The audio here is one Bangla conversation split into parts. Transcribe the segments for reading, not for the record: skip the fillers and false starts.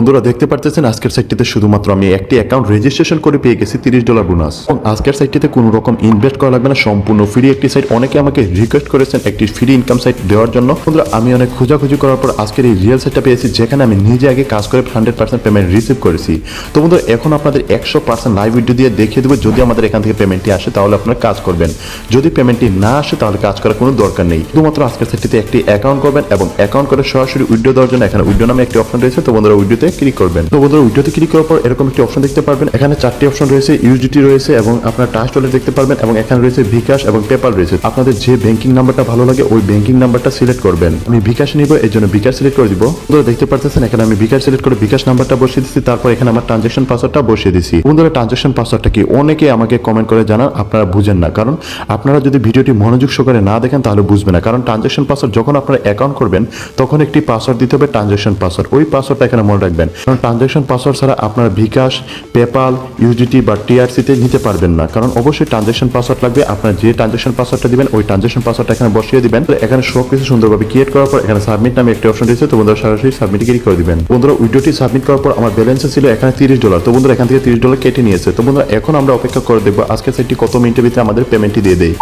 বন্ধুরা দেখতে পারতেছেন আজকের সাইটটিতে শুধুমাত্র আমি একটি অ্যাকাউন্ট রেজিস্ট্রেশন করে পেয়ে গেছি $30 বোনাস। এবং আজকের সাইটটিতে কোনো রকম ইনভেস্ট করা লাগবে না, সম্পূর্ণ ফ্রি একটি সাইট। অনেকে আমাকে রিকোয়েস্ট করেছেন একটি ফ্রি ইনকাম সাইট দেওয়ার জন্য। বন্ধুরা আমি অনেক খোঁজাখুঁজি করার পর আজকের এই রিয়েল সাইটটা পেয়েছি, যেখানে আমি নিজে আগে কাজ করে 100% পেমেন্ট রিসিভ করেছি। তো বন্ধুরা এখন আপনাদের 100% লাইভ ভিডিও দিয়ে দেখিয়ে দেবো, যদি আমাদের এখান থেকে পেমেন্টটি আসে তাহলে আপনারা কাজ করবেন, যদি পেমেন্টটি না আসে তাহলে কাজ করার কোনো দরকার নেই। শুধুমাত্র আজকের সাইটটিতে একটি অ্যাকাউন্ট করবেন এবং অ্যাকাউন্ট করে সরাসরি উইথড্র দেওয়ার জন্য এখানে উইথড্র নামে একটি অপশন রয়েছে। তো বন্ধুরা উইথড্রতে ক্লিক করবেন। তো বন্ধুরা উইথড্রতে ক্লিক করার পর এরকম একটি অপশন দেখতে পারবেন। এখানে 4টি অপশন রয়েছে, ইউজিটি রয়েছে এবং আপনার ট্রাস্ট ওয়ালেট দেখতে পারবেন এবং এখানে রয়েছে বিকাশ এবং পেপাল রয়েছে। আপনাদের যে ব্যাংকিং নাম্বারটা ভালো লাগে ওই ব্যাংকিং নাম্বারটা সিলেক্ট করবেন। আমি বিকাশ নিব, এর জন্য বিকাশ সিলেক্ট করে দিব। বন্ধুরা দেখতে পাচ্ছেন এখানে আমি বিকাশ সিলেক্ট করে বিকাশ নাম্বারটা বসিয়ে দিচ্ছি, তারপর এখানে আমার ট্রানজাকশন পাসওয়ার্ডটা বসিয়ে দিচ্ছি। বন্ধুরা ট্রানজাকশন পাসওয়ার্ডটা কি অনেকে আমাকে কমেন্ট করে জানান আপনারা বুঝেন না, কারণ আপনারা যদি ভিডিওটি মনোযোগ সহকারে না দেখেন তাহলে বুঝবেন না। কারণ ট্রানজাকশন পাসওয়ার্ড যখন আপনারা অ্যাকাউন্ট করবেন তখন একটি পাসওয়ার্ড দিতে হবে, ট্রানজাকশন পাসওয়ার্ড। ওই পাসওয়ার্ডটা এখানে মনে রাখবেন, কারণ ট্রানজাকশন পাসওয়ার্ড ছাড়া আপনারা বিকাশ, পেপাল, ইউজিটি বা টিআরসিতে নিতে পারবেন না। কারণ অবশ্যই ট্রানজাকশন পাসওয়ার্ড লাগবে। আপনার যে ট্রানজাকশন পাসওয়ার্ডটা দিবেন ওই ট্রানজাকশন পাসওয়ার্ডটা এখানে বসিয়ে দিবেন। এখানে সবকিছু সুন্দরভাবে ক্রিয়েট করার পর এখানে সাবমিট নামে একটি অপশন রয়েছে। তো বন্ধুরা সরাসরি সাবমিট ক্লিক করে দিবেন। বন্ধুরা উইড্রোটি সাবমিট করার পর আমার ব্যালেন্সে ছিল এখানে $30। তো বন্ধুরা এখান থেকে $30 কেটে নিয়েছে। তো বন্ধুরা এখন আমরা অপেক্ষা করে দেখবো আজকের সাইটটি কত মিনিটের ভিতরে আমাদের পেমেন্টটি দিয়ে দেয়।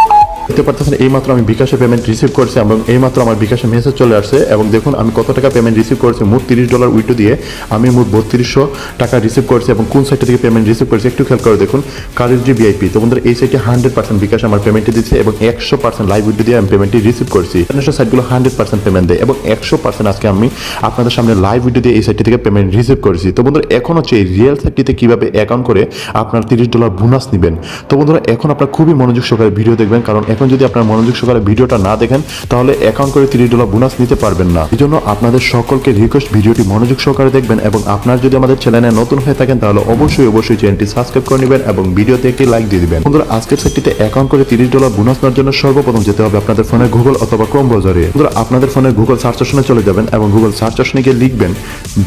দেখতে পাচ্ছেন এইমাত্র আমি বিকাশে পেমেন্ট রিসিভ করছি এবং এইমাত্র আমার বিকাশে মেসেজ চলে আসছে এবং দেখুন আমি কত টাকা পেমেন্ট রিসিভ করেছি। মোট $30 উইথড্র দিয়ে আমি মোট 3200 টাকা রিসিভ করেছি এবং কোন সাইট থেকে পেমেন্ট রিসিভ করেছি একটু খেয়াল করে দেখুন, কারেন্সি ভিআইপি। তো বন্ধুরা এই সাইটে 100% বিকাশ আমার পেমেন্টটি দিচ্ছে এবং 100% লাইভ উইথড্র দিয়ে আমি পেমেন্টটি রিসিভ করছি। ইন্টারন্যাশনাল সাইটগুলো 100% পেমেন্ট দেয় এবং 100% আজকে আমি আপনাদের সামনে লাইভ উইথড্র দিয়ে এই সাইটটি থেকে পেমেন্ট রিসিভ করেছি। তো বন্ধুরা এখন হচ্ছে এই রিয়েল সাইটটিতে কিভাবে অ্যাকাউন্ট করে আপনার $30 বোনাস নেবেন। তো বন্ধুরা এখন আপনারা খুবই মনোযোগ সহকারে ভিডিও দেখবেন, কারণ এখন যদি আপনার মনোযোগ সহকারে ভিডিওটা না দেখেন তাহলে অ্যাকাউন্ট করে $30 বোনাস নিতে পারবেন না। এই জন্য আপনাদের সকলকে রিকোয়েস্ট ভিডিওটি মনোযোগ সহকারে দেখবেন এবং আপনার যদি আমাদের চ্যানেলে নতুন হয়ে থাকেন তাহলে অবশ্যই চ্যানেলটি সাবস্ক্রাইব করে নেবেন এবং ভিডিওতে একটি লাইক দিয়ে দিবেন। বন্ধুরা আজকের সাইটটিতে অ্যাকাউন্ট করে $30 বোনাস নেওয়ার জন্য সর্বপ্রথম যেতে হবে আপনাদের ফোনে গুগল অথবা ক্রোম ব্রাউজারে। বন্ধুরা আপনাদের ফোনে গুগল সার্চ অপশনে চলে যাবেন এবং গুগল সার্চ অপশনে গিয়ে লিখবেন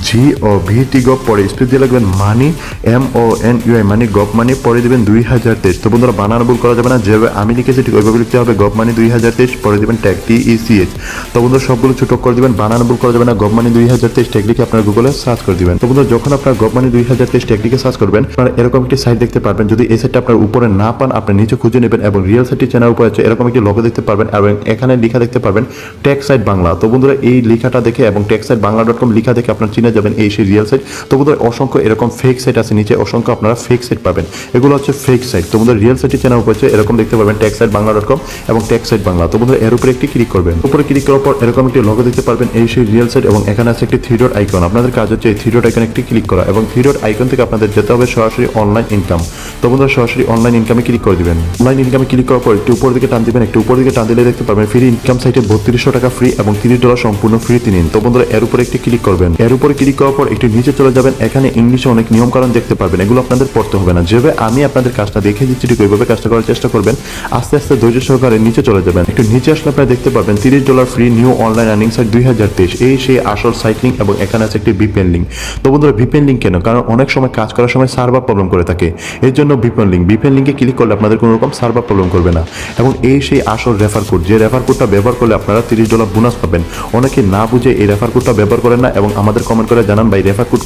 GOVT পরে স্পেস দিয়ে লিখবেন মানি MONEY মানি গভ মানি, পরে দিবেন 2023। তো বন্ধুরা বানান ভুল করা যাবে না, যেভাবে আমি লিখেছি ঠিক ওইভাবে লিখতে হবে, গভ মানি 2023, পরে দিবেন ট্যাগ TECH। তো বন্ধুরা সবগুলো ছোট করে দিবেন, বানান ভুল করা যাবে না, গভ মানি 2023 ট্যাগ লিখে আপনার গুগলে সার্চ করে দিবেন। তো বন্ধুরা যখন আপনার গভ মানি 2023 ট্যাগ লিখে সার্চ করবেন আপনারা এরকম একটি সাইট দেখতে পারবেন। যদি এই সাইটটা আপনার উপরে না পান আপনি নিচে খুঁজে নেবেন এবং রিয়েল সাইটটি চ্যানেল উপরে আছে এরকম একটি লোগো দেখতে পারবেন এবং এখানে লেখা দেখতে পারবেন টেক সাইট বাংলা। তো বন্ধুরা এই লেখাটা দেখে এবং techsitebangla.com লেখা দেখে আপনার চিনে যাবেন এই সেই রিয়েল সাইট। তো বন্ধুরা অসংখ্য এরকম ফেক সাইট আছে নিচে, অসংখ্য আপনারা ফেক সাইট পাবেন, এগুলো হচ্ছে ফেক সাইট। তো বন্ধুরা রিয়েল সাইটটি চ্যানেল উপরে আছে এরকম দেখতে পারবেন techsitebangla.com এবং টেক সাইট বাংলা। তো বন্ধুরা এর উপরে একটি ক্লিক করবেন, উপরে ক্লিক করার পর এরকম একটি লোগো দেখতে পারবেন এই সেই রিয়েল সাইট এবং এখানে আছে একটি 3 ডট আইকন। আপনাদের কাজ হচ্ছে এই 3 ডট আইকনে একটি ক্লিক করা এবং 3 ডট আইকন থেকে আপনাদের যেতে হবে সরাসরি অনলাইন ইনকাম। তো বন্ধুরা সরাসরি অনলাইন ইনকামে ক্লিক করে দিবেন। অনলাইন ইনকামে ক্লিক করার পর একটু উপর দিকে টান দিবেন, একটু উপর দিকে টান দিলে দেখতে পারবেন ফ্রি ইনকাম সাইটে 3200 টাকা ফ্রি এবং $30 সম্পূর্ণ ফ্রিতে নিন। তো বন্ধুরা এর উপরে একটি ক্লিক করবেন, এর উপরে ক্লিক করার পর একটু নিচে চলে যাবেন, এখানে ইংলিশে অনেক নিয়ম কারণ দেখতে পারবেন, এগুলো আপনাদের পড়তে হবে না, যেভাবে আমি আপনাদের কাজটা দেখে দিচ্ছি ঠিক ওইভাবে কাজটা করার চেষ্টা করবেন। আস্তে আস্তে ধৈর্য সহকারে নিচে চলে যাবেন, একটু নিচে আসলে আপনারা দেখতে পারবেন $30 free new online earning site 2023, এই সেই আসল সাইট লিঙ্ক এবং এখানে আছে একটি VPN লিঙ্ক। তো বন্ধুরা VPN লিঙ্ক কেন? কারণ অনেক সময় কাজ করার সময় সার্ভার প্রবলেম করে থাকে, এর জন্য VPN লিঙ্কে ক্লিক করলে আপনাদের কোনো রকম সার্ভার প্রবলেম করবে না। এবং এই সেই আসল রেফার কোড, যে রেফার কোডটা ব্যবহার করলে আপনারা $30 বোনাস পাবেন। অনেকে না বুঝে এই রেফার কোডটা ব্যবহার করেন না এবং আমাদের কমেন্ট করে জানান ভাই রেফার কোড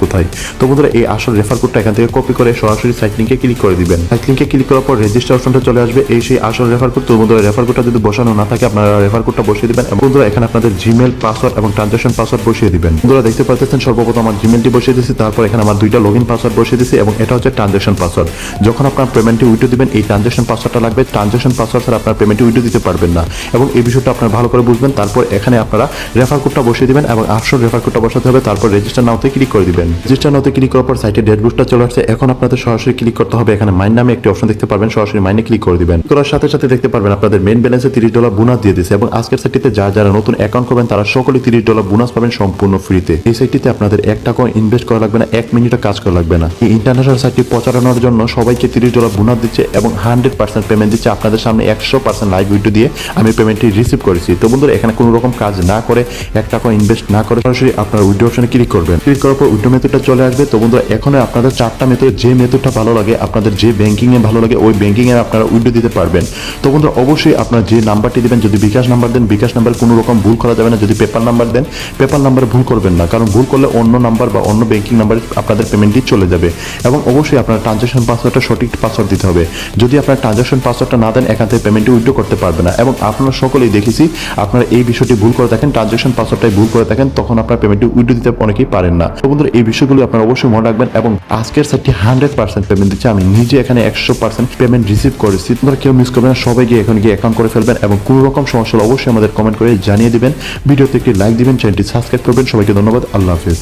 কোথায়। তো বন্ধুরা এই আসল রেফার কোডটা এখান থেকে কপি করে সরাসরি সাইট লিঙ্কে ক্লিক করে দিবেন। সাইট লিঙ্কে ক্লিক করার পর রেজিস্টার অপশনটা চলে আসবে, এই সেই আসল রেফার কোড। তো বন্ধুরা রেফার কোডটা যদি বসানো না থাকে আপনারা রেফার কোডটা বসিয়ে দিবেন এবং বন্ধুরা এখানে আপনাদের জিমেল পাসওয়ার্ড এবং ট্রানজাকশন পাসওয়ার্ড বসিয়ে দিবেন। বন্ধুরা দেখতে পাচ্ছেন সর্বপ্রথম আমার জিমেলটি বসিয়ে দিয়েছি, তারপর এখানে আমার 2টা লগইন পাসওয়ার্ড বসিয়ে দিয়েছি এবং এটা হচ্ছে ট্রানজাকশন পাসওয়ার্ড। যখন আপনার পেমেন্টটি উইথড্র দিবেন এই ট্রানজাকশন পাসওয়ার্ডটা লাগবে, ট্রানজাকশন পাসওয়ার্ড ছাড়া আপনার পেমেন্টটি উইথড্র দিতে পারবেন না এবং এই বিষয়টা আপনারা ভালো করে বুঝবেন। তারপর এখানে আপনারা রেফার কোডটা বসিয়ে দিবেন এবং আসল রেফার কোডটা বসাতে হবে, তারপর রেজিস্টার নাওতে ক্লিক করে দিবেন। রেজিস্টার নাওতে ক্লিক করার পর সাইটে ড্যাশবোর্ডটা চলে আসছে। এখন আপনাদের সরাসরি ক্লিক করতে হবে, এখানে মাইন নামে একটি অপশন দেখতে পারবেন, সরাসরি মাইনে ক্লিক করে দিবেন। করার সাথে সাথে দেখতে পারবেন আপনাদের মেইন ব্যালেন্সে $30 বোনাস দিয়ে দিয়েছে এবং আজকের সাইটটিতে যারা নতুন অ্যাকাউন্ট করবেন তারা সকলেই $30 বোনাস পাবেন সম্পূর্ণ ফ্রিতে। এই সাইটটিতে আপনাদের 1 টাকাও ইনভেস্ট করা লাগবে না, 1 মিনিটও কাজ করা লাগবে না। এই ইন্টারন্যাশনাল সাইটটি প্রচারণার জন্য সবাইকে $30 বোনাস দিচ্ছে এবং 100% পেমেন্ট দিচ্ছে। আপনাদের সামনে 100% লাইভ ভিডিও দিয়ে আমি পেমেন্টটি রিসিভ করেছি। তো বন্ধুরা এখানে কোনো রকম কাজ না করে 1 টাকা ইনভেস্ট না করে সরাসরি আপনার উইথড্র অপশনে ক্লিক করবেন। ক্লিক করার পর উইথড্র মেথডটা চলে আসবে। তো বন্ধুরা এখানে আপনাদের 4টা মেথড, যে মেথডটা ভালো লাগে আপনাদের, যে ব্যাংকিং এ ভালো লাগে ওই ব্যাংকিং এ আপনারা উইথড্র দিতে পারবেন। তো বন্ধুরা অবশ্যই আপনারা যে নাম্বারটি দেবেন, যদি বিকাশ নাম্বার দেন বিকাশ নাম্বার কোনো রকম ভুল করা যাবে না, যদি পেপার নাম্বার দেন পেপার নাম্বারে ভুল করবেন না, কারণ ভুল করলে অন্য নাম্বার বা অন্য ব্যাংকিং নাম্বারে আপনাদের পেমেন্টটি চলে যাবে। এবং অবশ্যই আপনার ট্রানজাকশন পাসওয়ার্ডটা সঠিক পাসওয়ার্ড দিতে হবে। যদি আপনার ট্রানজাকশন পাসওয়ার্ডটা না দেন এখান থেকে পেমেন্টটি উইথড্র করতে পারবে না। এবং আপনারা সকলেই দেখেছি আপনারা এই বিষয়টি ভুল করে থাকেন, ট্রানজাকশন পাসওয়ার্ডটাই ভুল করে থাকেন, তখন আপনার পেমেন্টটি উইথড্র দিতে অনেকেই পারেন না। তো বন্ধুরা এই বিষয়গুলো আপনারা অবশ্যই মনে রাখবেন। এবং আজকের সাইটটি 100% পেমেন্ট দিচ্ছে, আমি নিজে এখানে 100% পেমেন্ট রিসিভ করেছি। তোমরা কেউ মিস করবেন না, সবাই গিয়ে এখন গিয়ে অ্যাকাউন্ট করে ফেলবেন। এবং কোনো রকম সমস্যা হলে অবশ্যই আমাদের কমেন্ট করে জানিয়ে দিবেন, ভিডিওতে একটি লাইক দিবেন, চ্যানেলটি সাবস্ক্রাইব করবেন। সবাইকে ধন্যবাদ, আল্লাহ হাফেজ।